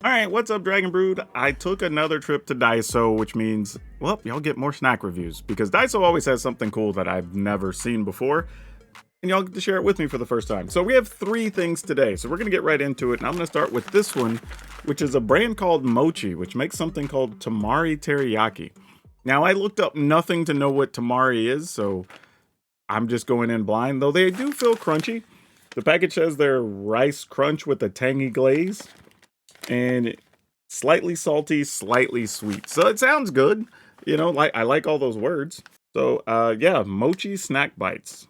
Alright, what's up, Dragon Brood? I took another trip to Daiso, which means, well, y'all get more snack reviews, because Daiso always has something cool that I've never seen before, and y'all get to share it with me for the first time. So we have 3 things today, so we're going to get right into it, and I'm going to start with this one, which is a brand called Mochi, which makes something called Tamari Teriyaki. Now, I looked up nothing to know what tamari is, so I'm just going in blind, though they do feel crunchy. The package says they're rice crunch with a tangy glaze, and slightly salty, slightly sweet. So it sounds good. You know, I like all those words. So, yeah, Mochi snack bites.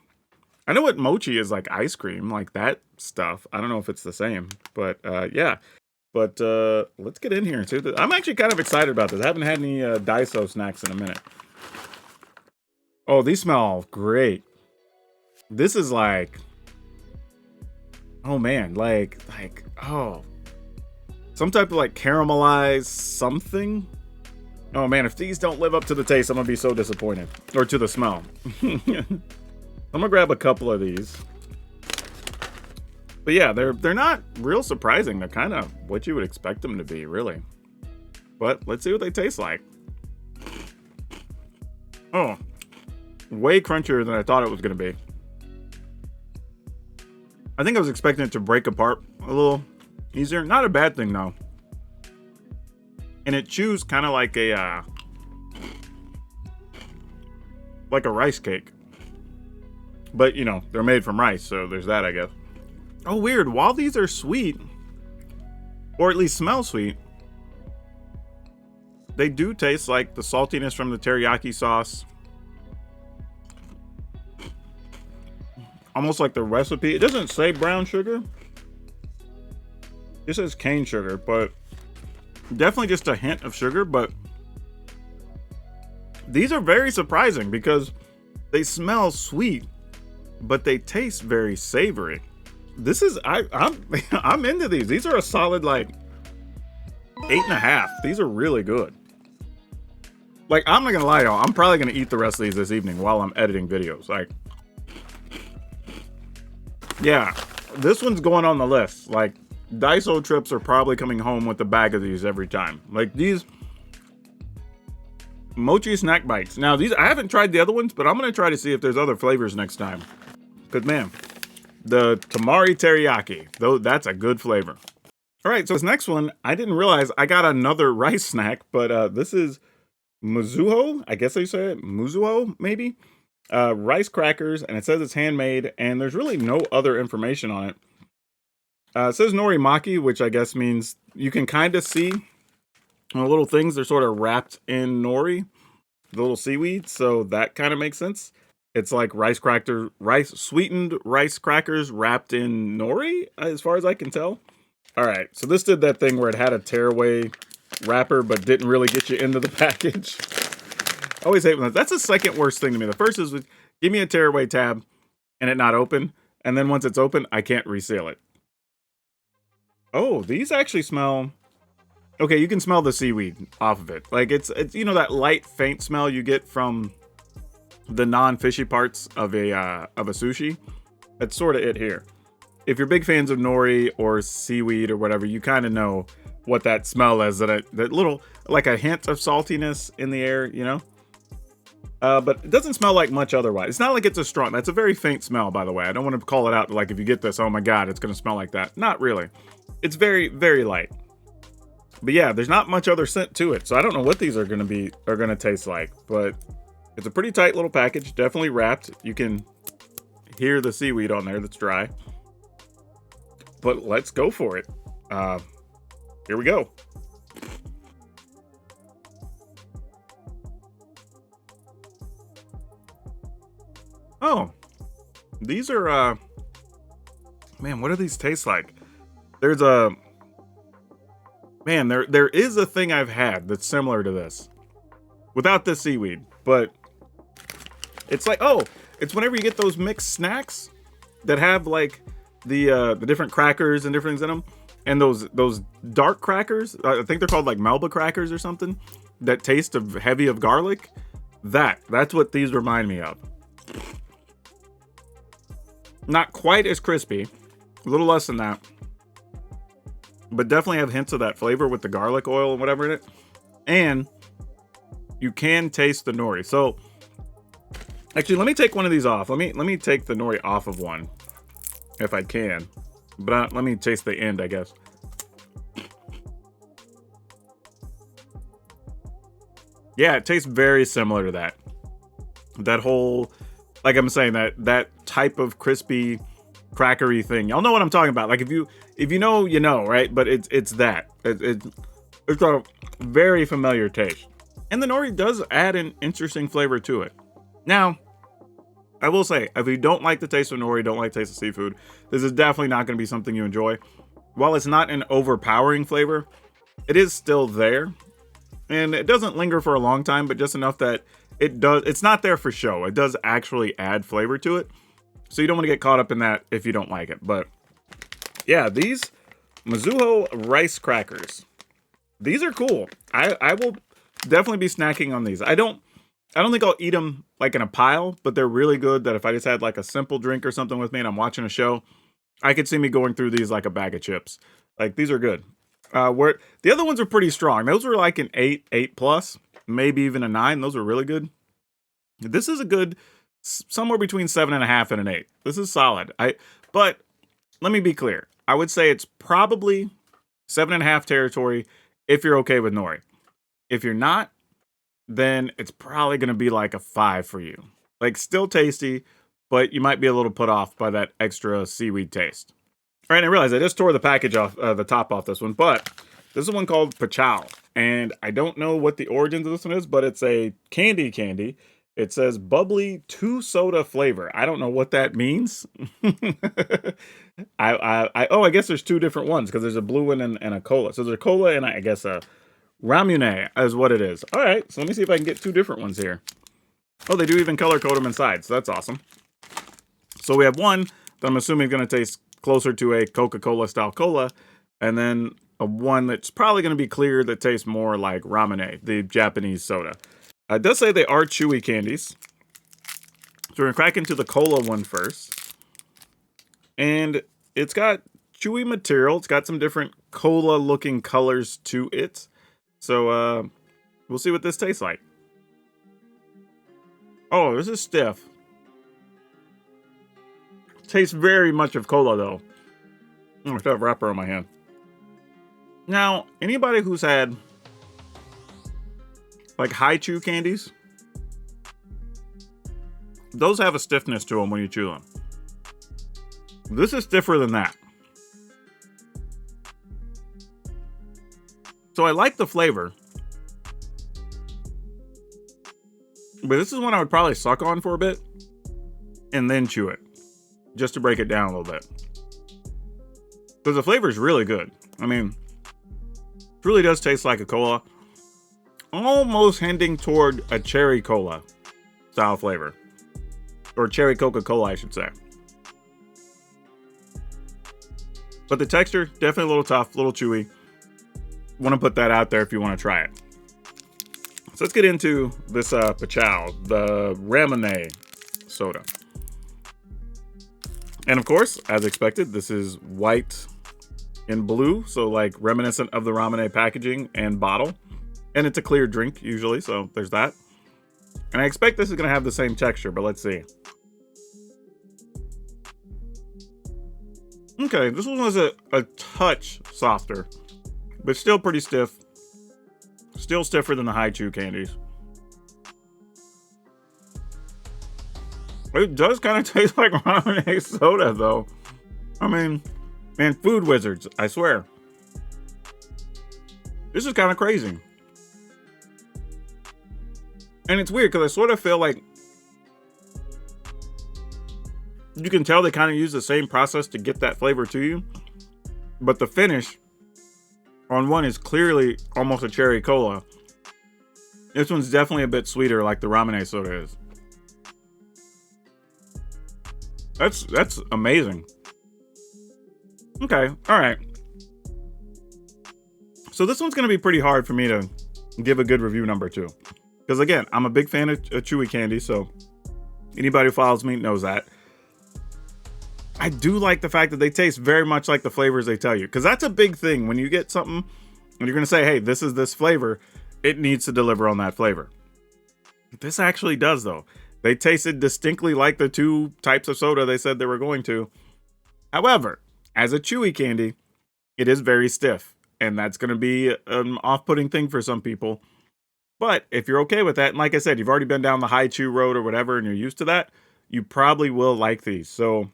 I know what mochi is, like ice cream, like that stuff. I don't know if it's the same, but, yeah. But, let's get in here and see. I'm actually kind of excited about this. I haven't had any, Daiso snacks in a minute. Oh, these smell great. This is like, oh man, oh, some type of like caramelized something. Oh man, if these don't live up to the taste, I'm gonna be so disappointed. Or to the smell. I'm gonna grab a couple of these. But yeah, they're not real surprising. They're kind of what you would expect them to be, really. But let's see what they taste like. Oh, way crunchier than I thought it was gonna be. I think I was expecting it to break apart a little easier. Not a bad thing, though. And it chews kind of like a rice cake. But, you know, they're made from rice, so there's that, I guess. Oh, weird. While these are sweet, or at least smell sweet, they do taste like the saltiness from the teriyaki sauce. Almost like the recipe. It doesn't say brown sugar. It says cane sugar, but definitely just a hint of sugar. But these are very surprising because they smell sweet, but they taste very savory. This is I'm into these. These are a solid like 8.5. These are really good. Like, I'm not gonna lie, y'all. I'm probably gonna eat the rest of these this evening while I'm editing videos. Like, yeah, this one's going on the list. Like, Daiso trips are probably coming home with a bag of these every time. Like, these Mochi snack bites. Now, these, I haven't tried the other ones, but I'm going to try to see if there's other flavors next time. Because, man, the Tamari Teriyaki, though, that's a good flavor. All right, so this next one, I didn't realize I got another rice snack, but this is Muzuo. I guess they say it. Muzuo, maybe? Rice crackers, and it says it's handmade, and there's really no other information on it. It says norimaki, which I guess means you can kind of see the little things. They're sort of wrapped in nori, the little seaweed, so that kind of makes sense. It's like sweetened rice crackers wrapped in nori, as far as I can tell. All right, so this did that thing where it had a tearaway wrapper, but didn't really get you into the package. I always hate when that's the second worst thing to me. The first is give me a tearaway tab and it not open, and then once it's open, I can't reseal it. Oh, these actually smell. Okay, you can smell the seaweed off of it. Like it's you know that light faint smell you get from the non-fishy parts of a sushi. That's sort of it here. If you're big fans of nori or seaweed or whatever, you kind of know what that smell is. That little, like a hint of saltiness in the air, you know. But it doesn't smell like much otherwise. It's not like it's a strong. That's a very faint smell, by the way. I don't want to call it out like if you get this, oh my god, it's going to smell like that. Not really. It's very, very light. But yeah, there's not much other scent to it. So I don't know what these are going to taste like. But it's a pretty tight little package. Definitely wrapped. You can hear the seaweed on there that's dry. But let's go for it. Here we go. Oh, these are, man, what do these taste like? There's man, there is a thing I've had that's similar to this. Without the seaweed, but it's like, oh, it's whenever you get those mixed snacks that have like the different crackers and different things in them. And those dark crackers, I think they're called like Melba crackers or something, that taste heavy of garlic. That's what these remind me of. Not quite as crispy, a little less than that. but definitely have hints of that flavor with the garlic oil and whatever in it. And you can taste the nori. So actually, let me take one of these off. Let me take the nori off of one if I can. But let me taste the end, I guess. Yeah, it tastes very similar to that. That whole, like I'm saying, that type of crispy, crackery thing. Y'all know what I'm talking about. Like if you know, you know, right? But it's that. It's a very familiar taste. And the nori does add an interesting flavor to it. Now, I will say, if you don't like the taste of nori, don't like the taste of seafood, this is definitely not going to be something you enjoy. While it's not an overpowering flavor, it is still there. And it doesn't linger for a long time, but just enough that it's not there for show. It does actually add flavor to it. So you don't want to get caught up in that if you don't like it. But yeah, these Muzuo rice crackers, these are cool. I will definitely be snacking on these. I don't think I'll eat them like in a pile, but they're really good that if I just had like a simple drink or something with me and I'm watching a show, I could see me going through these like a bag of chips. Like these are good. Where the other ones are pretty strong. Those were like an 8 plus, maybe even a 9. Those were really good. This is a good, somewhere between 7.5 and an 8. This is solid. But let me be clear. I would say it's probably 7.5 territory if you're okay with nori. If you're not, then it's probably going to be like a 5 for you. Like still tasty, but you might be a little put off by that extra seaweed taste. All right, I realized I just tore the package off, the top off this one, but this is one called Pachao, and I don't know what the origins of this one is, but it's a candy. It says bubbly 2 soda flavor. I don't know what that means. I guess there's 2 different ones because there's a blue one and a cola. So there's a cola and I guess a ramune is what it is. All right, so let me see if I can get 2 different ones here. Oh, they do even color code them inside, so that's awesome. So we have one that I'm assuming is going to taste closer to a Coca-Cola style cola, and then a one that's probably going to be clear that tastes more like ramune, the Japanese soda. It does say they are chewy candies. So we're going to crack into the cola one first. And it's got chewy material. It's got some different cola looking colors to it. So we'll see what this tastes like. Oh, this is stiff. Tastes very much of cola though. I'm gonna have a wrapper on my hand. Now, anybody who's had like high chew candies, those have a stiffness to them when you chew them. This is stiffer than that. So I like the flavor, but this is one I would probably suck on for a bit and then chew it, just to break it down a little bit. Because the flavor is really good. I mean, it really does taste like a cola. Almost hinting toward a cherry cola style flavor. Or cherry Coca-Cola, I should say. But the texture, definitely a little tough, a little chewy. Want to put that out there if you want to try it. So let's get into this Pachao, the ramune soda. And of course, as expected, this is white and blue, so like reminiscent of the ramune packaging and bottle. And it's a clear drink usually, so there's that. And I expect this is going to have the same texture, but let's see. Okay, this one was a touch softer, but still pretty stiff. Still stiffer than the high chew candies. It does kind of taste like ramune soda, though. I mean, man, food wizards, I swear. This is kind of crazy. And it's weird, because I sort of feel like you can tell they kind of use the same process to get that flavor to you. But the finish on one is clearly almost a cherry cola. This one's definitely a bit sweeter, like the ramune soda is. That's amazing. Okay, all right. So this one's going to be pretty hard for me to give a good review number to. Because again, I'm a big fan of chewy candy, so anybody who follows me knows that. I do like the fact that they taste very much like the flavors they tell you, because that's a big thing. When you get something and you're going to say, hey, this is this flavor, it needs to deliver on that flavor. This actually does, though. They tasted distinctly like the 2 types of soda they said they were going to. However, as a chewy candy, it is very stiff, and that's going to be an off-putting thing for some people. But if you're okay with that, and like I said, you've already been down the high chew road or whatever, and you're used to that, you probably will like these. So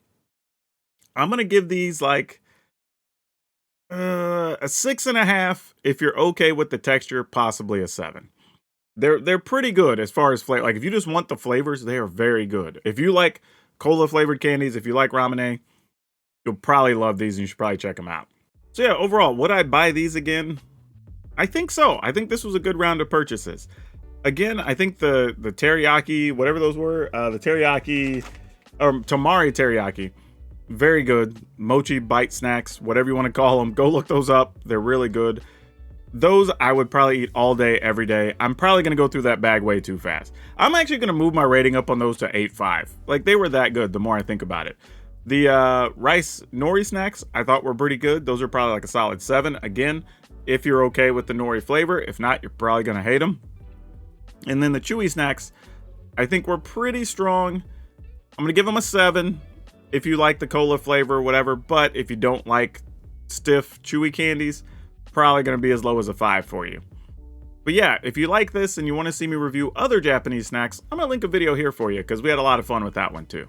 I'm going to give these like a 6.5 if you're okay with the texture, possibly a 7. They're pretty good as far as flavor. Like, if you just want the flavors, they are very good. If you like cola flavored candies, if you like ramen, you'll probably love these, and you should probably check them out. So yeah, overall, would I buy these again? I think so. I think this was a good round of purchases. Again, I think the teriyaki, whatever those were, the teriyaki, or tamari teriyaki, very good. Mochi bite snacks, whatever you want to call them, go look those up. They're really good. Those I would probably eat all day, every day. I'm probably going to go through that bag way too fast. I'm actually going to move my rating up on those to 8.5. Like, they were that good the more I think about it. The rice nori snacks I thought were pretty good. Those are probably like a solid 7. Again, if you're okay with the nori flavor. If not, you're probably going to hate them. And then the chewy snacks, I think were pretty strong. I'm going to give them a 7 if you like the cola flavor or whatever. But if you don't like stiff, chewy candies, probably going to be as low as a 5 for you. But yeah, if you like this and you want to see me review other Japanese snacks, I'm going to link a video here for you, because we had a lot of fun with that one too.